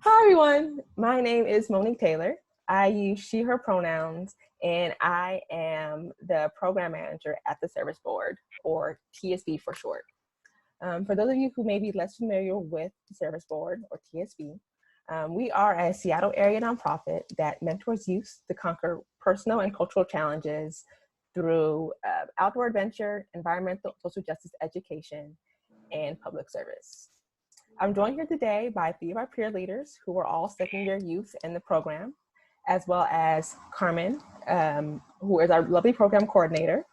Hi, everyone. My name is Monique Taylor. I use she, her pronouns, and I am the program manager at the Service Board, or TSB for short. For those of you who may be less familiar with the Service Board, or TSB, we are a Seattle area nonprofit that mentors youth to conquer personal and cultural challenges through outdoor adventure, environmental, social justice education, and public service. I'm joined here today by three of our peer leaders who are all studying their youth in the program, as well as Carmen, who is our lovely program coordinator,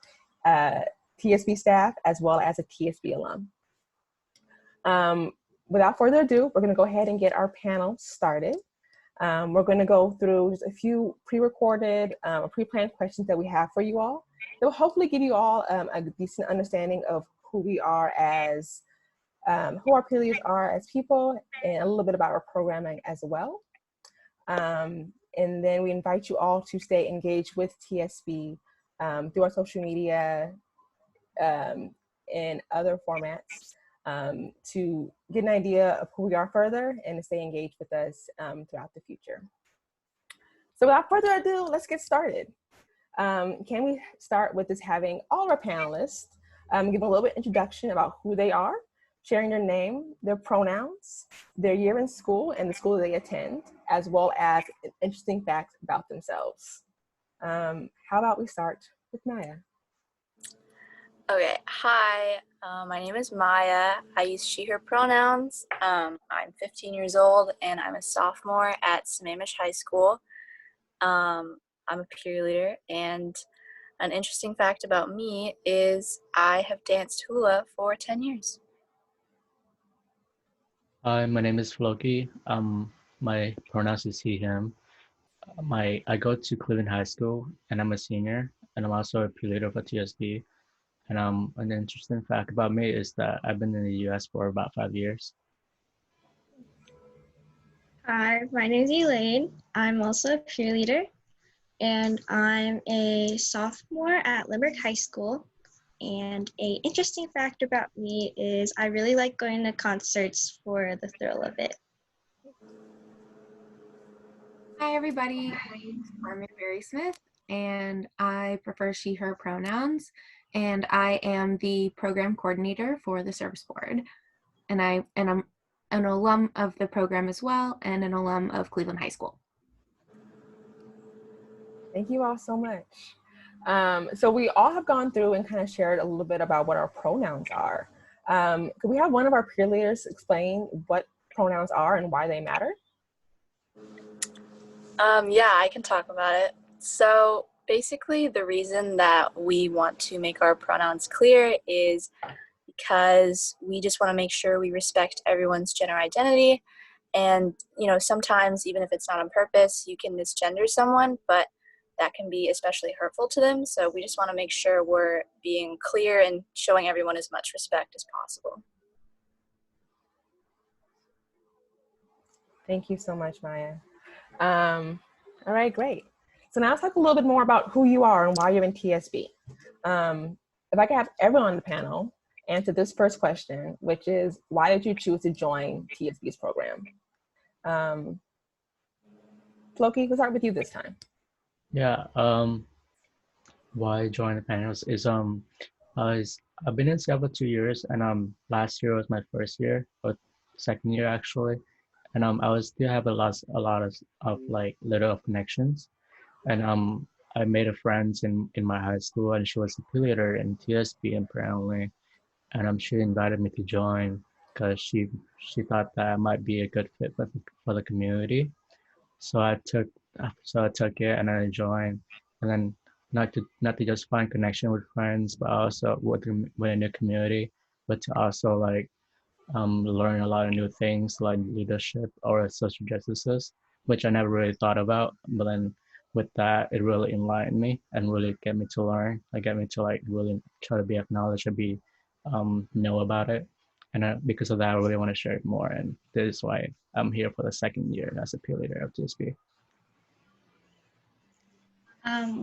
TSB staff, as well as a TSB alum. Without further ado, we're going to go ahead and get our panel started. We're going to go through just a few pre-recorded, pre-planned questions that we have for you all. That will hopefully give you all a decent understanding of who we are as who our peer leaders are as people, and a little bit about our programming as well. And then we invite you all to stay engaged with TSB through our social media and other formats to get an idea of who we are further and to stay engaged with us throughout the future. So without further ado, let's get started. Can we start with just having all of our panelists give a little bit introduction about who they are, sharing their name, their pronouns, their year in school, and the school they attend, as well as interesting facts about themselves. How about we start with Maya? Okay, hi, my name is Maya. I use she, her pronouns. I'm 15 years old and I'm a sophomore at Sammamish High School. I'm a peer leader, and an interesting fact about me is I have danced hula for 10 years. Hi, my name is Floki. My pronouns is he, him. I go to Cleveland High School and I'm a senior, and I'm also a peer leader for TSB. And an interesting fact about me is that I've been in the US for about 5 years. Hi, my name is Elaine. I'm also a peer leader, and I'm a sophomore at Limerick High School. And an interesting fact about me is I really like going to concerts for the thrill of it. Hi, everybody. My name is Carmen Berry-Smith, and I prefer she, her pronouns, and I am the program coordinator for the Service Board. And I'm an alum of the program as well, and an alum of Cleveland High School. Thank you all so much. So we all have gone through and kind of shared a little bit about what our pronouns are. Could we have one of our peer leaders explain what pronouns are and why they matter? Yeah, I can talk about it. So basically the reason that we want to make our pronouns clear is because we just want to make sure we respect everyone's gender identity. And, sometimes even if it's not on purpose, you can misgender someone, but that can be especially hurtful to them. So we just want to make sure we're being clear and showing everyone as much respect as possible. Thank you so much, Maya. All right, great. So now let's talk a little bit more about who you are and why you're in TSB. If I could have everyone on the panel answer this first question, which is, why did you choose to join TSB's program? Floki, we'll start with you this time. Yeah, why join the panels is I've been in Seattle for 2 years, and last year was my first year, or second year actually, and I was still have a lot of like little of connections, and I made a friend in my high school, and she was a peer leader in TSB apparently, and she invited me to join because she thought that I might be a good fit for the community. So I took it and I joined, and then not to just find connection with friends, but also with a new community, but to also like learn a lot of new things like leadership or social justices, which I never really thought about. But then with that, it really enlightened me and really get me to learn, like get me to like really try to be acknowledged or be know about it. And because of that, I really want to share it more. And this is why I'm here for the second year as a peer leader of TSB.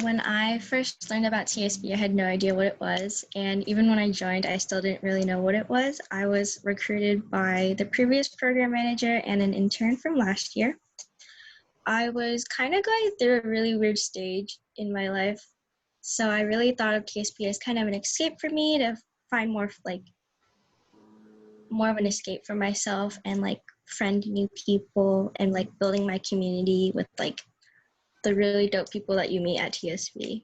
When I first learned about TSB, I had no idea what it was. And even when I joined, I still didn't really know what it was. I was recruited by the previous program manager and an intern from last year. I was kind of going through a really weird stage in my life. So I really thought of TSB as kind of an escape for me to find more of an escape for myself and like friend new people and like building my community with like the really dope people that you meet at TSB.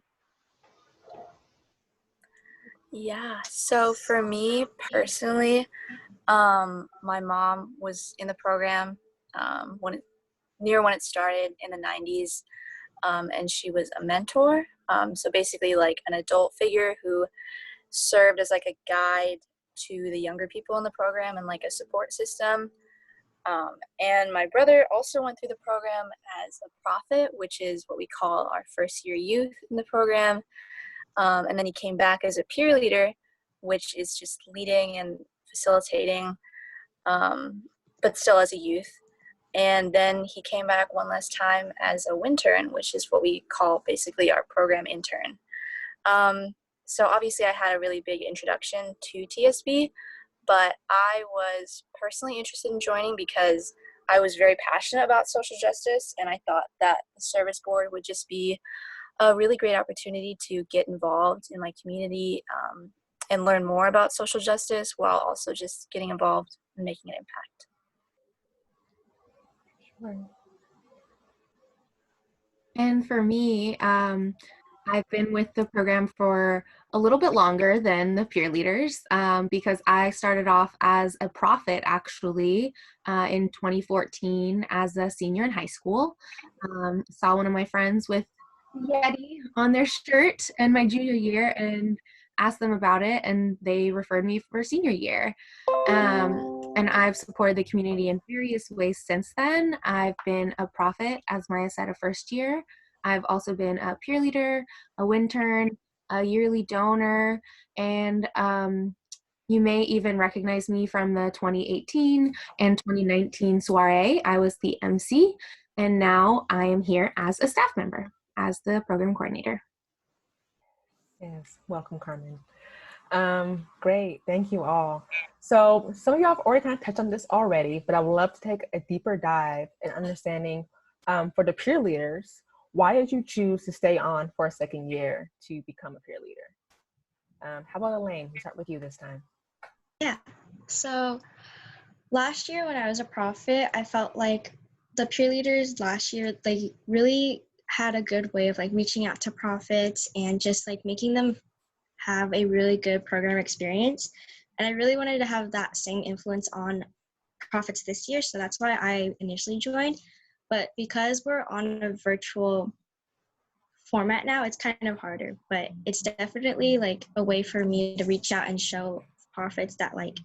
Yeah, so for me personally, my mom was in the program when it started in the 90s, and she was a mentor. So basically like an adult figure who served as like a guide to the younger people in the program and like a support system. And my brother also went through the program as a prophet, which is what we call our first year youth in the program. And then he came back as a peer leader, which is just leading and facilitating, but still as a youth. And then he came back one last time as a wintern, which is what we call basically our program intern. So obviously I had a really big introduction to TSB, but I was personally interested in joining because I was very passionate about social justice, and I thought that the service board would just be a really great opportunity to get involved in my community, and learn more about social justice while also just getting involved and making an impact. Sure. And for me, I've been with the program for a little bit longer than the peer leaders, because I started off as a prophet actually in 2014 as a senior in high school. Saw one of my friends with Yeti on their shirt in my junior year and asked them about it, and they referred me for senior year. And I've supported the community in various ways since then. I've been a prophet, as Maya said, a first year. I've also been a peer leader, a wintern, a yearly donor, and you may even recognize me from the 2018 and 2019 soiree. I was the MC, and now I am here as a staff member, as the program coordinator. Yes, welcome, Carmen. Great, thank you all. So some of y'all have already kind of touched on this already, but I would love to take a deeper dive in understanding for the peer leaders, why did you choose to stay on for a second year to become a peer leader? How about Elaine? We'll start with you this time. Yeah. So last year when I was a prophet, I felt like the peer leaders last year, they really had a good way of like reaching out to prophets and just like making them have a really good program experience. And I really wanted to have that same influence on prophets this year. So that's why I initially joined. But because we're on a virtual format now, it's kind of harder, but it's definitely like a way for me to reach out and show prophets that like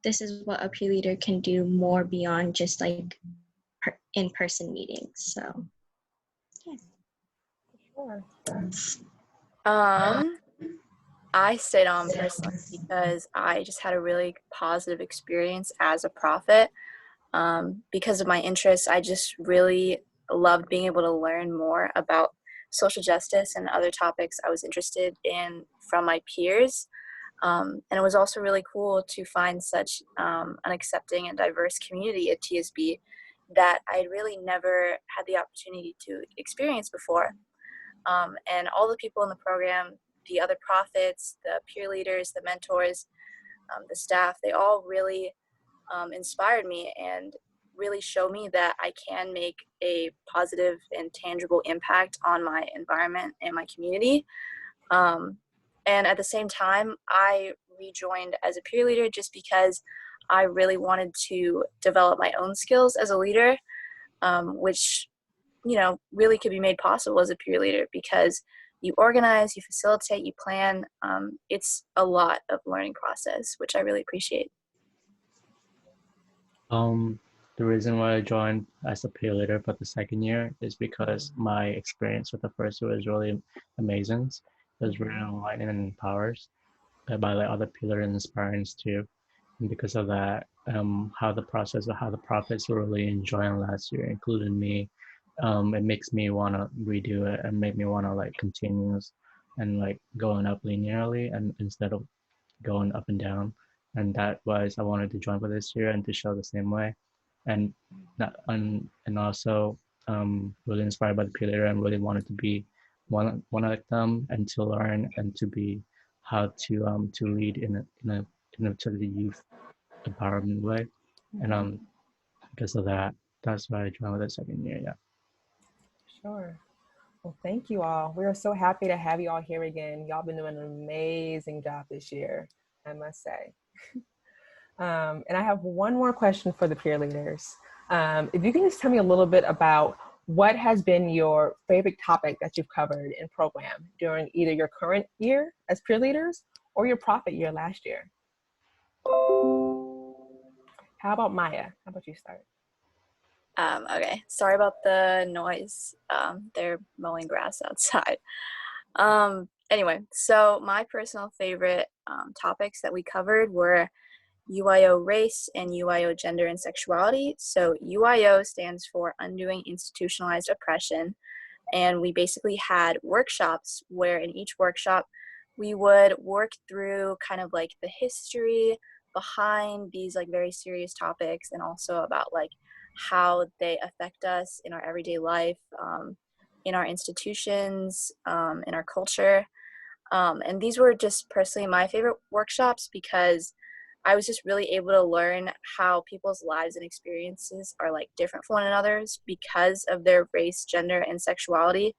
this is what a peer leader can do more beyond just like in-person meetings. So yeah. Sure. I stayed on personally because I just had a really positive experience as a prophet. Because of my interests, I just really loved being able to learn more about social justice and other topics I was interested in from my peers. And it was also really cool to find such an accepting and diverse community at TSB that I really never had the opportunity to experience before. And all the people in the program, the other prophets, the peer leaders, the mentors, the staff, they all really inspired me and really showed me that I can make a positive and tangible impact on my environment and my community. And at the same time, I rejoined as a peer leader just because I really wanted to develop my own skills as a leader, which, really could be made possible as a peer leader because you organize, you facilitate, you plan. It's a lot of learning process, which I really appreciate. The reason why I joined as a peer leader for the second year is because my experience with the first year was really amazing. It was really enlightening and empowers by like other peer leaders and inspiring too. And because of that, how the prophets were really enjoying last year, including me, it makes me want to redo it and make me want to like continue and like going up linearly and instead of going up and down. And that was I wanted to join for this year and to show the same way. And and also really inspired by the peer leader and really wanted to be one like them and to learn and to be how to lead in a to the youth empowerment way. And because of that, that's why I joined with the second year. Yeah. Sure. Well, thank you all. We are so happy to have you all here again. Y'all been doing an amazing job this year, I must say. And I have one more question for the peer leaders. If you can just tell me a little bit about what has been your favorite topic that you've covered in program during either your current year as peer leaders or your profit year last year. How about Maya? How about you start? Okay, sorry about the noise. They're mowing grass outside. Anyway, so my personal favorite topics that we covered were UIO race and UIO gender and sexuality. So UIO stands for Undoing Institutionalized Oppression. And we basically had workshops where in each workshop we would work through kind of like the history behind these like very serious topics and also about like how they affect us in our everyday life, in our institutions, in our culture. And these were just personally my favorite workshops because I was just really able to learn how people's lives and experiences are like different from one another's because of their race, gender, and sexuality,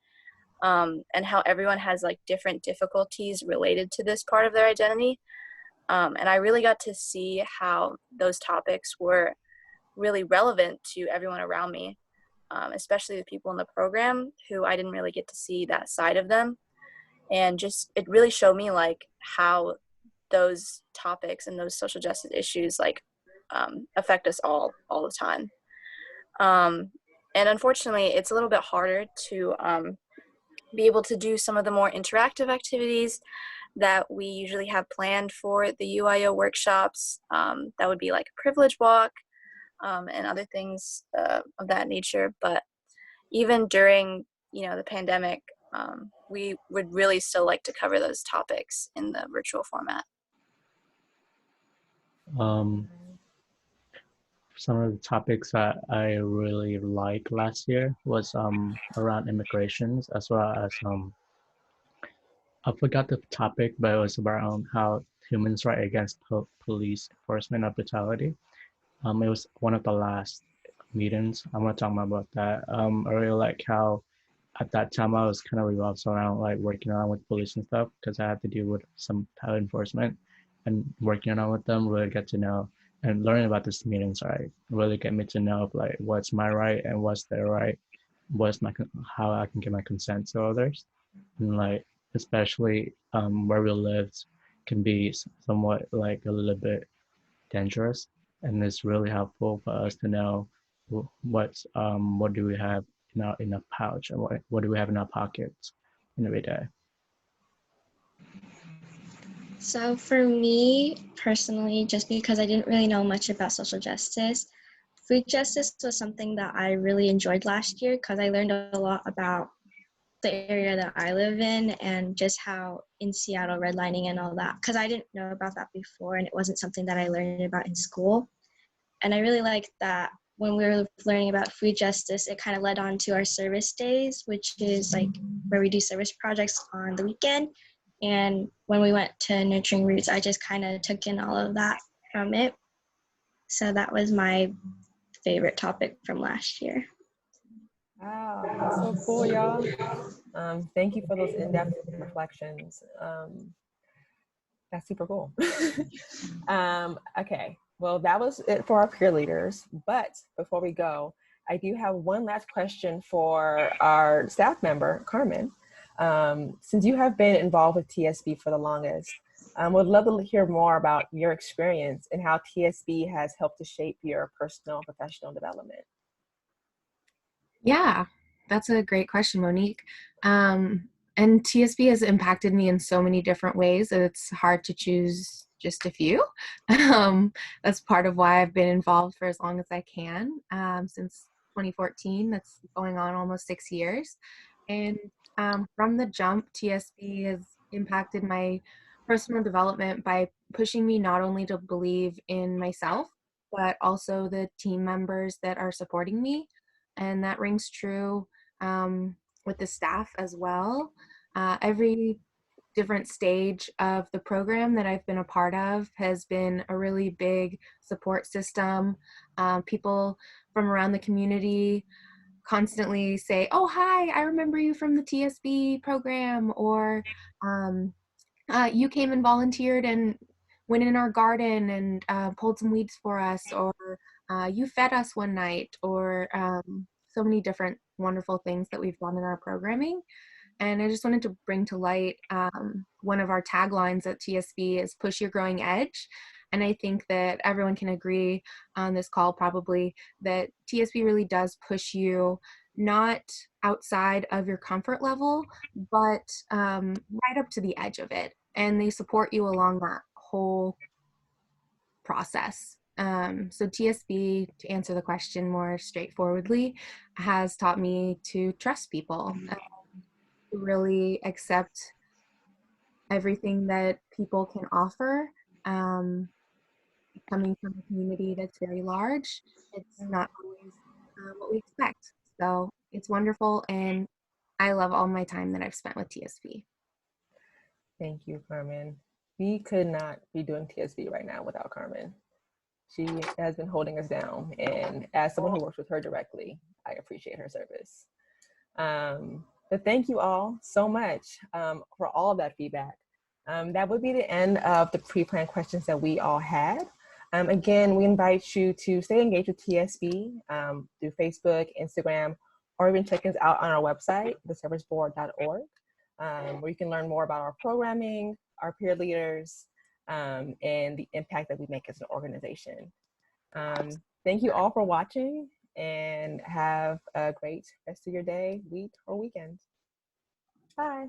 and how everyone has like different difficulties related to this part of their identity. And I really got to see how those topics were really relevant to everyone around me, especially the people in the program who I didn't really get to see that side of them. And just it really showed me like how those topics and those social justice issues like affect us all the time. And unfortunately, it's a little bit harder to be able to do some of the more interactive activities that we usually have planned for the UIO workshops. That would be like a privilege walk and other things of that nature. But even during, the pandemic, we would really still like to cover those topics in the virtual format. Some of the topics that I really liked last year was around immigrations as well as I forgot the topic, but it was around how humans right against police enforcement of brutality. It was one of the last meetings. I want to talk more about that. I really like how at that time I was kind of revolved around like working around with police and stuff because I had to deal with some power enforcement and working around with them really get to know and learning about this meetings right really get me to know like what's my right and what's their right, what's my how I can get my consent to others and like especially where we live can be somewhat like a little bit dangerous and it's really helpful for us to know what do we have in our pouch and what do we have in our pockets in every day. So for me personally, just because I didn't really know much about social justice, food justice was something that I really enjoyed last year because I learned a lot about the area that I live in and just how in Seattle redlining and all that, because I didn't know about that before and it wasn't something that I learned about in school. And I really liked that when we were learning about food justice, it kind of led on to our service days, which is like where we do service projects on the weekend. And when we went to Nurturing Roots, I just kind of took in all of that from it. So that was my favorite topic from last year. Wow, that's so cool, y'all. Thank you for those in-depth reflections. That's super cool. Okay, well, that was it for our peer leaders. But before we go, I do have one last question for our staff member, Carmen. Since you have been involved with TSB for the longest, would love to hear more about your experience and how TSB has helped to shape your personal and professional development. Yeah, that's a great question, Monique. And TSB has impacted me in so many different ways that it's hard to choose just a few. That's part of why I've been involved for as long as I can, since 2014. That's going on almost 6 years. And from the jump, TSB has impacted my personal development by pushing me not only to believe in myself, but also the team members that are supporting me. And that rings true with the staff as well. Every different stage of the program that I've been a part of has been a really big support system. People from around the community constantly say, "Oh, hi, I remember you from the TSB program," or "You came and volunteered and went in our garden and pulled some weeds for us," or "You fed us one night," or so many different wonderful things that we've done in our programming. And I just wanted to bring to light one of our taglines at TSB is "Push your growing edge." And I think that everyone can agree on this call probably that TSB really does push you not outside of your comfort level, but right up to the edge of it. And they support you along that whole process. So TSB, to answer the question more straightforwardly, has taught me to trust people, to really accept everything that people can offer. Coming from a community that's very large, it's not always what we expect. So it's wonderful, and I love all my time that I've spent with TSB. Thank you, Carmen. We could not be doing TSB right now without Carmen. She has been holding us down, and as someone who works with her directly, I appreciate her service. But thank you all so much for all of that feedback. That would be the end of the pre-planned questions that we all had. Again, we invite you to stay engaged with TSB through Facebook, Instagram, or even check us out on our website, theserviceboard.org, where you can learn more about our programming, our peer leaders, and the impact that we make as an organization. Thank you all for watching, and have a great rest of your day, week, or weekend. Bye.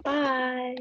Bye.